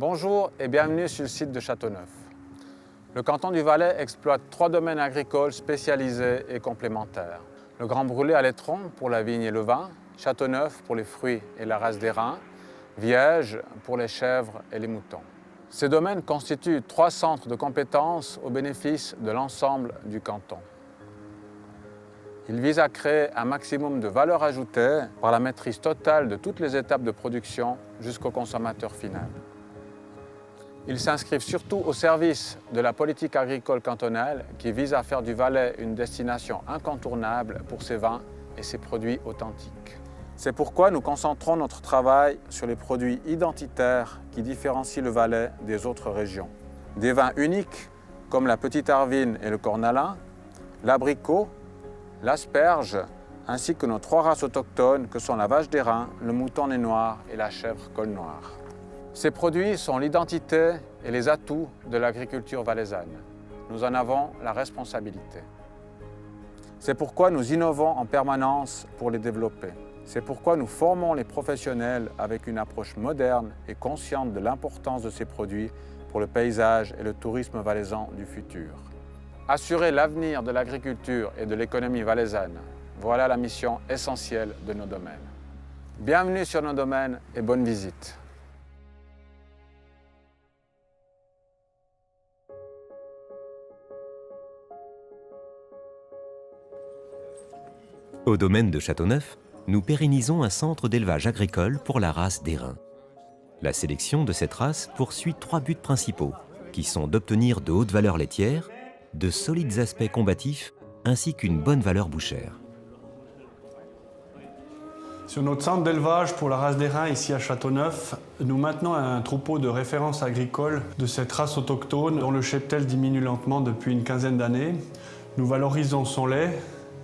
Bonjour et bienvenue sur le site de Châteauneuf. Le canton du Valais exploite 3 domaines agricoles spécialisés et complémentaires. Le Grand Brûlé à l'étron pour la vigne et le vin, Châteauneuf pour les fruits et la race d'airain, Viège pour les chèvres et les moutons. Ces domaines constituent 3 centres de compétences au bénéfice de l'ensemble du canton. Ils visent à créer un maximum de valeur ajoutée par la maîtrise totale de toutes les étapes de production jusqu'au consommateur final. Ils s'inscrivent surtout au service de la politique agricole cantonale qui vise à faire du Valais une destination incontournable pour ses vins et ses produits authentiques. C'est pourquoi nous concentrons notre travail sur les produits identitaires qui différencient le Valais des autres régions. Des vins uniques comme la Petite Arvine et le Cornalin, l'abricot, l'asperge, ainsi que nos 3 races autochtones que sont la vache d'airain, le mouton nez noir et la chèvre col noir. Ces produits sont l'identité et les atouts de l'agriculture valaisanne. Nous en avons la responsabilité. C'est pourquoi nous innovons en permanence pour les développer. C'est pourquoi nous formons les professionnels avec une approche moderne et consciente de l'importance de ces produits pour le paysage et le tourisme valaisan du futur. Assurer l'avenir de l'agriculture et de l'économie valaisanne, voilà la mission essentielle de nos domaines. Bienvenue sur nos domaines et bonne visite. Au domaine de Châteauneuf, nous pérennisons un centre d'élevage agricole pour la race d'airain. La sélection de cette race poursuit 3 buts principaux, qui sont d'obtenir de hautes valeurs laitières, de solides aspects combatifs, ainsi qu'une bonne valeur bouchère. Sur notre centre d'élevage pour la race d'airain ici à Châteauneuf, nous maintenons un troupeau de référence agricole de cette race autochtone dont le cheptel diminue lentement depuis une quinzaine d'années. Nous valorisons son lait,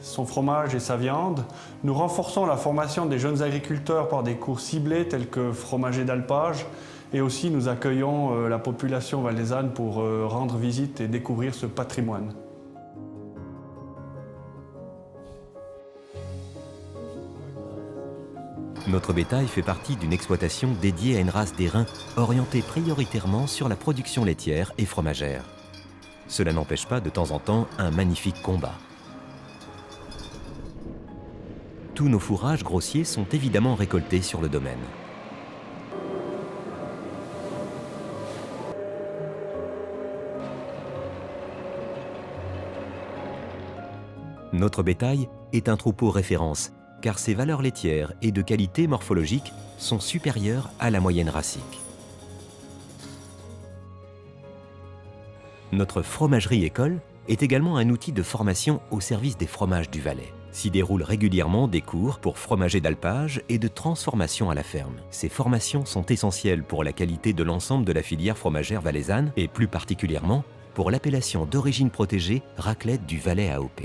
son fromage et sa viande. Nous renforçons la formation des jeunes agriculteurs par des cours ciblés tels que fromager d'alpage et aussi nous accueillons la population valaisanne pour rendre visite et découvrir ce patrimoine. Notre bétail fait partie d'une exploitation dédiée à une race d'airain orientée prioritairement sur la production laitière et fromagère. Cela n'empêche pas de temps en temps un magnifique combat. Tous nos fourrages grossiers sont évidemment récoltés sur le domaine. Notre bétail est un troupeau référence, car ses valeurs laitières et de qualité morphologique sont supérieures à la moyenne racique. Notre fromagerie-école est également un outil de formation au service des fromages du Valais. S'y déroulent régulièrement des cours pour fromager d'alpage et de transformation à la ferme. Ces formations sont essentielles pour la qualité de l'ensemble de la filière fromagère valaisanne et plus particulièrement pour l'appellation d'origine protégée raclette du Valais AOP.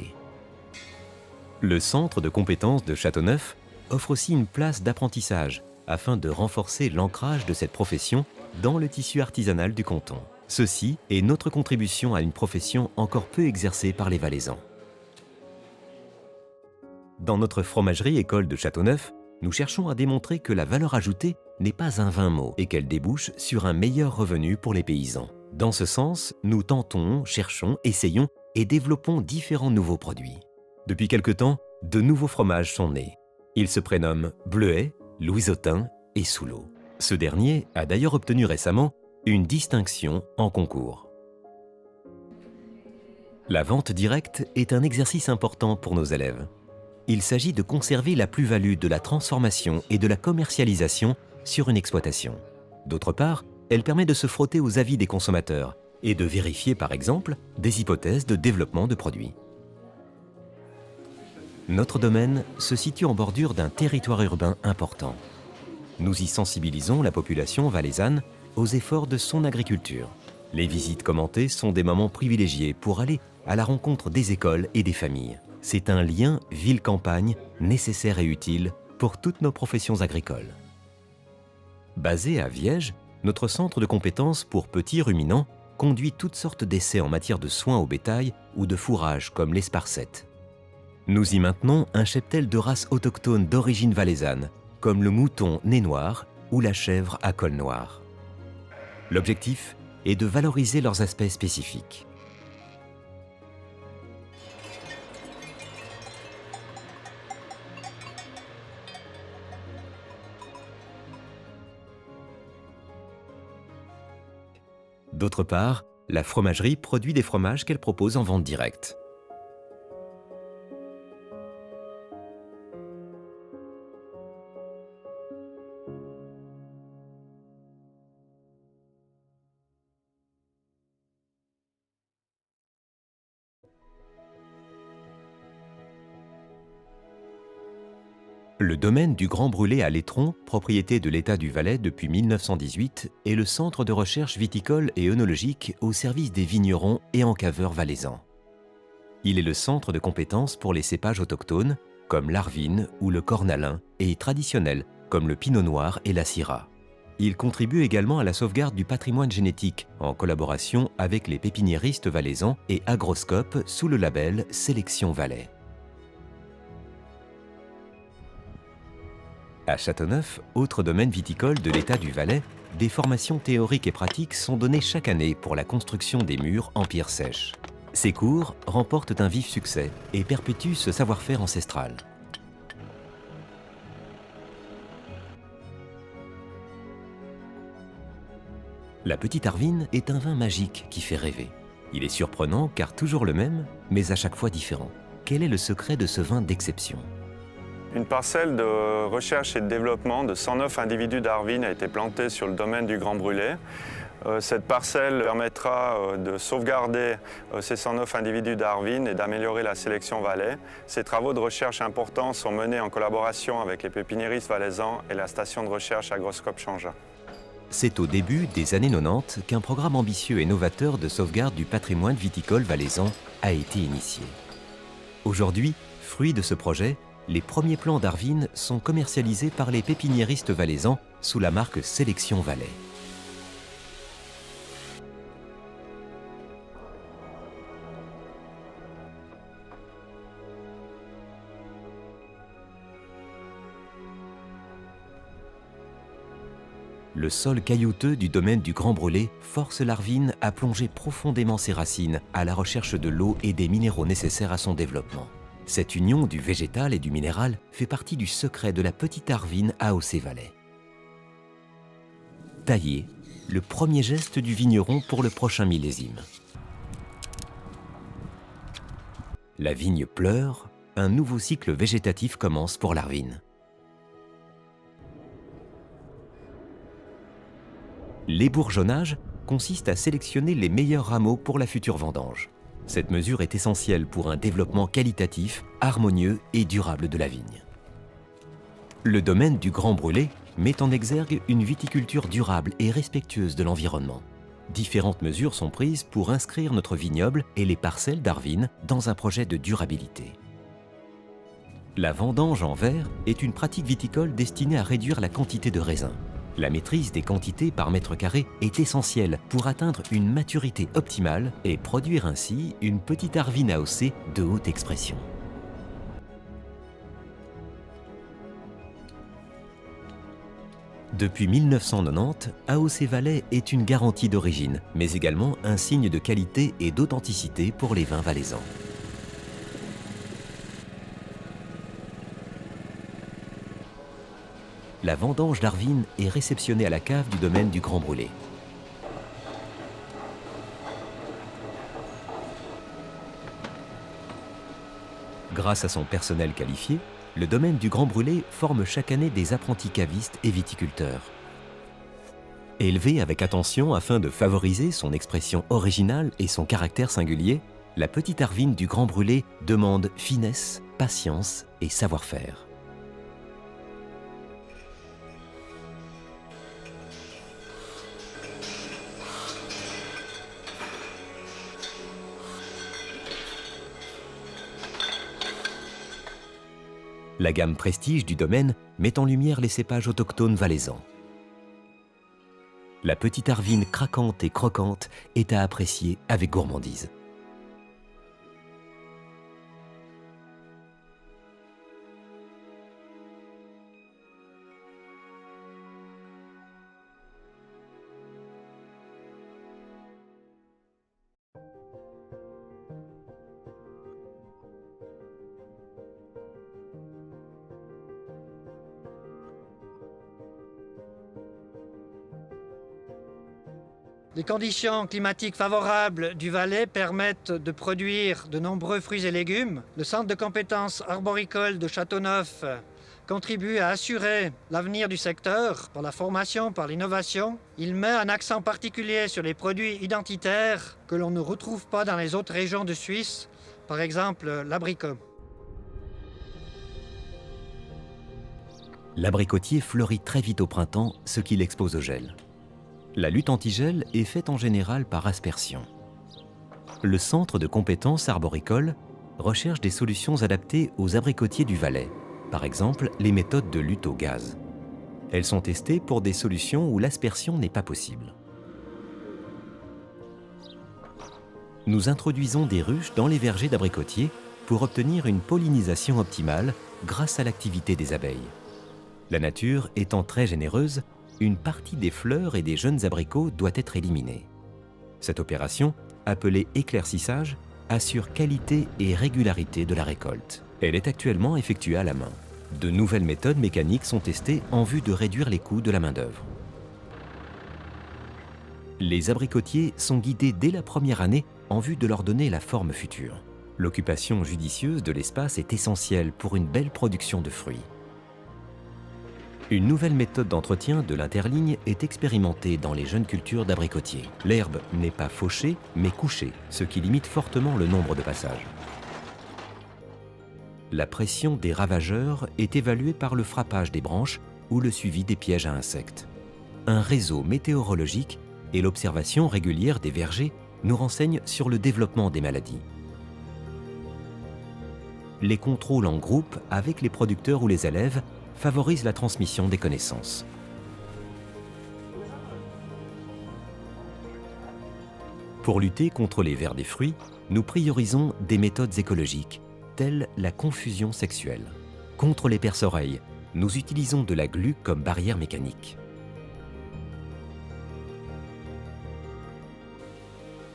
Le centre de compétences de Châteauneuf offre aussi une place d'apprentissage afin de renforcer l'ancrage de cette profession dans le tissu artisanal du canton. Ceci est notre contribution à une profession encore peu exercée par les Valaisans. Dans notre fromagerie-école de Châteauneuf, nous cherchons à démontrer que la valeur ajoutée n'est pas un vain mot et qu'elle débouche sur un meilleur revenu pour les paysans. Dans ce sens, nous tentons, cherchons, essayons et développons différents nouveaux produits. Depuis quelque temps, de nouveaux fromages sont nés. Ils se prénomment Bleuet, Louisotin et Soulot. Ce dernier a d'ailleurs obtenu récemment une distinction en concours. La vente directe est un exercice important pour nos élèves. Il s'agit de conserver la plus-value de la transformation et de la commercialisation sur une exploitation. D'autre part, elle permet de se frotter aux avis des consommateurs et de vérifier par exemple des hypothèses de développement de produits. Notre domaine se situe en bordure d'un territoire urbain important. Nous y sensibilisons la population valaisanne aux efforts de son agriculture. Les visites commentées sont des moments privilégiés pour aller à la rencontre des écoles et des familles. C'est un lien ville-campagne nécessaire et utile pour toutes nos professions agricoles. Basé à Viège, notre centre de compétences pour petits ruminants conduit toutes sortes d'essais en matière de soins au bétail ou de fourrage comme l'esparcette. Nous y maintenons un cheptel de races autochtones d'origine valaisanne, comme le mouton nez noir ou la chèvre à col noir. L'objectif est de valoriser leurs aspects spécifiques. D'autre part, la fromagerie produit des fromages qu'elle propose en vente directe. Le domaine du Grand Brûlé à L'étron, propriété de l'État du Valais depuis 1918, est le centre de recherche viticole et œnologique au service des vignerons et encaveurs valaisans. Il est le centre de compétences pour les cépages autochtones, comme l'Arvine ou le Cornalin, et traditionnels, comme le Pinot Noir et la Syrah. Il contribue également à la sauvegarde du patrimoine génétique, en collaboration avec les pépiniéristes valaisans et Agroscope sous le label Sélection Valais. À Châteauneuf, autre domaine viticole de l'État du Valais, des formations théoriques et pratiques sont données chaque année pour la construction des murs en pierre sèche. Ces cours remportent un vif succès et perpétuent ce savoir-faire ancestral. La Petite Arvine est un vin magique qui fait rêver. Il est surprenant car toujours le même, mais à chaque fois différent. Quel est le secret de ce vin d'exception ? Une parcelle de recherche et de développement de 109 individus d'Arvine a été plantée sur le domaine du Grand Brûlé. Cette parcelle permettra de sauvegarder ces 109 individus d'Arvine et d'améliorer la sélection Valais. Ces travaux de recherche importants sont menés en collaboration avec les pépiniéristes valaisans et la station de recherche Agroscope Changea. C'est au début des années 90 qu'un programme ambitieux et novateur de sauvegarde du patrimoine viticole valaisan a été initié. Aujourd'hui, fruit de ce projet, les premiers plants d'Arvine sont commercialisés par les pépiniéristes valaisans sous la marque Sélection Valais. Le sol caillouteux du domaine du Grand Brûlé force l'Arvine à plonger profondément ses racines à la recherche de l'eau et des minéraux nécessaires à son développement. Cette union du végétal et du minéral fait partie du secret de la Petite Arvine AOC-Valais. Tailler, le premier geste du vigneron pour le prochain millésime. La vigne pleure, un nouveau cycle végétatif commence pour l'Arvine. L'ébourgeonnage consiste à sélectionner les meilleurs rameaux pour la future vendange. Cette mesure est essentielle pour un développement qualitatif, harmonieux et durable de la vigne. Le domaine du Grand Brûlé met en exergue une viticulture durable et respectueuse de l'environnement. Différentes mesures sont prises pour inscrire notre vignoble et les parcelles d'Arvine dans un projet de durabilité. La vendange en verre est une pratique viticole destinée à réduire la quantité de raisin. La maîtrise des quantités par mètre carré est essentielle pour atteindre une maturité optimale et produire ainsi une petite Arvine AOC de haute expression. Depuis 1990, AOC Valais est une garantie d'origine, mais également un signe de qualité et d'authenticité pour les vins valaisans. La vendange d'Arvine est réceptionnée à la cave du domaine du Grand Brûlé. Grâce à son personnel qualifié, le domaine du Grand Brûlé forme chaque année des apprentis cavistes et viticulteurs. Élevée avec attention afin de favoriser son expression originale et son caractère singulier, la Petite Arvine du Grand Brûlé demande finesse, patience et savoir-faire. La gamme prestige du domaine met en lumière les cépages autochtones valaisans. La Petite Arvine craquante et croquante est à apprécier avec gourmandise. Les conditions climatiques favorables du Valais permettent de produire de nombreux fruits et légumes. Le centre de compétences arboricoles de Châteauneuf contribue à assurer l'avenir du secteur par la formation, par l'innovation. Il met un accent particulier sur les produits identitaires que l'on ne retrouve pas dans les autres régions de Suisse, par exemple l'abricot. L'abricotier fleurit très vite au printemps, ce qui l'expose au gel. La lutte anti-gel est faite en général par aspersion. Le centre de compétences arboricoles recherche des solutions adaptées aux abricotiers du Valais, par exemple les méthodes de lutte au gaz. Elles sont testées pour des solutions où l'aspersion n'est pas possible. Nous introduisons des ruches dans les vergers d'abricotiers pour obtenir une pollinisation optimale grâce à l'activité des abeilles. La nature étant très généreuse, une partie des fleurs et des jeunes abricots doit être éliminée. Cette opération, appelée éclaircissage, assure qualité et régularité de la récolte. Elle est actuellement effectuée à la main. De nouvelles méthodes mécaniques sont testées en vue de réduire les coûts de la main-d'œuvre. Les abricotiers sont guidés dès la première année en vue de leur donner la forme future. L'occupation judicieuse de l'espace est essentielle pour une belle production de fruits. Une nouvelle méthode d'entretien de l'interligne est expérimentée dans les jeunes cultures d'abricotiers. L'herbe n'est pas fauchée, mais couchée, ce qui limite fortement le nombre de passages. La pression des ravageurs est évaluée par le frappage des branches ou le suivi des pièges à insectes. Un réseau météorologique et l'observation régulière des vergers nous renseignent sur le développement des maladies. Les contrôles en groupe avec les producteurs ou les élèves favorisent la transmission des connaissances. Pour lutter contre les vers des fruits, nous priorisons des méthodes écologiques, telles la confusion sexuelle. Contre les perce-oreilles, nous utilisons de la glu comme barrière mécanique.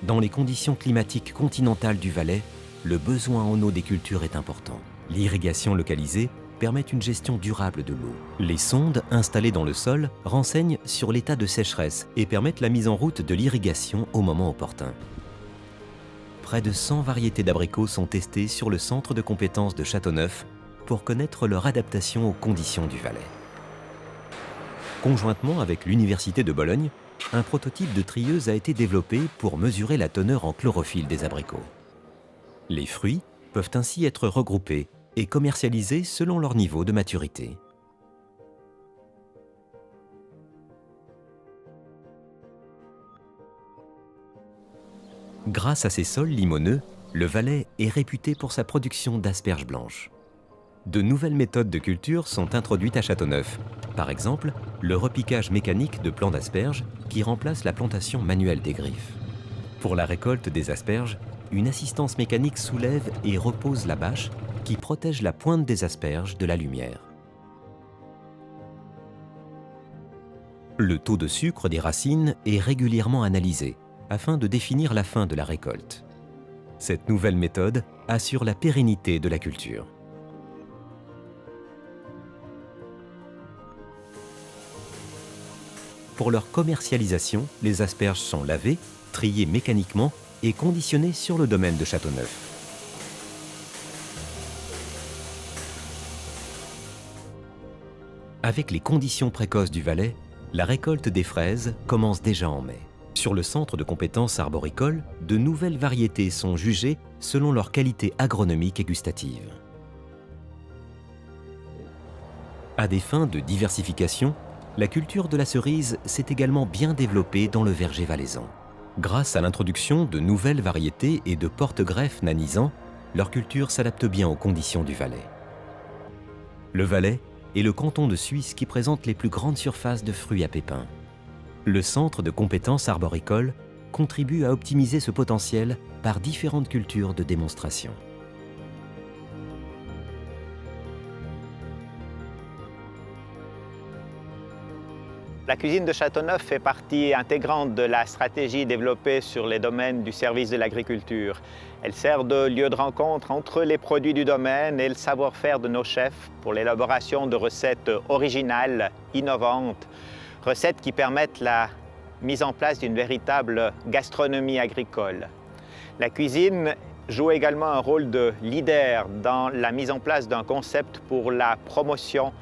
Dans les conditions climatiques continentales du Valais, le besoin en eau des cultures est important. L'irrigation localisée permet une gestion durable de l'eau. Les sondes installées dans le sol renseignent sur l'état de sécheresse et permettent la mise en route de l'irrigation au moment opportun. Près de 100 variétés d'abricots sont testées sur le centre de compétences de Châteauneuf pour connaître leur adaptation aux conditions du Valais. Conjointement avec l'Université de Bologne, un prototype de trieuse a été développé pour mesurer la teneur en chlorophylle des abricots. Les fruits peuvent ainsi être regroupés et commercialisés selon leur niveau de maturité. Grâce à ses sols limoneux, le Valais est réputé pour sa production d'asperges blanches. De nouvelles méthodes de culture sont introduites à Châteauneuf. Par exemple, le repiquage mécanique de plants d'asperges qui remplace la plantation manuelle des griffes. Pour la récolte des asperges, une assistance mécanique soulève et repose la bâche qui protège la pointe des asperges de la lumière. Le taux de sucre des racines est régulièrement analysé afin de définir la fin de la récolte. Cette nouvelle méthode assure la pérennité de la culture. Pour leur commercialisation, les asperges sont lavées, triées mécaniquement et conditionnées sur le domaine de Châteauneuf. Avec les conditions précoces du Valais, la récolte des fraises commence déjà en mai. Sur le centre de compétences arboricoles, de nouvelles variétés sont jugées selon leur qualité agronomique et gustative. À des fins de diversification, la culture de la cerise s'est également bien développée dans le verger valaisan. Grâce à l'introduction de nouvelles variétés et de porte-greffes nanisants, leur culture s'adapte bien aux conditions du Valais. Le Valais est le canton de Suisse qui présente les plus grandes surfaces de fruits à pépins. Le centre de compétences arboricoles contribue à optimiser ce potentiel par différentes cultures de démonstration. La cuisine de Châteauneuf fait partie intégrante de la stratégie développée sur les domaines du service de l'agriculture. Elle sert de lieu de rencontre entre les produits du domaine et le savoir-faire de nos chefs pour l'élaboration de recettes originales, innovantes, recettes qui permettent la mise en place d'une véritable gastronomie agricole. La cuisine joue également un rôle de leader dans la mise en place d'un concept pour la promotion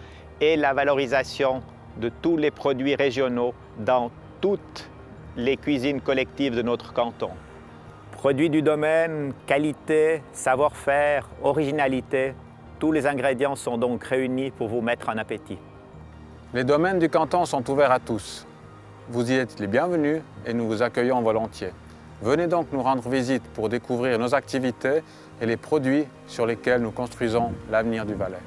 et la valorisation de tous les produits régionaux dans toutes les cuisines collectives de notre canton. Produits du domaine, qualité, savoir-faire, originalité, tous les ingrédients sont donc réunis pour vous mettre en appétit. Les domaines du canton sont ouverts à tous. Vous y êtes les bienvenus et nous vous accueillons volontiers. Venez donc nous rendre visite pour découvrir nos activités et les produits sur lesquels nous construisons l'avenir du Valais.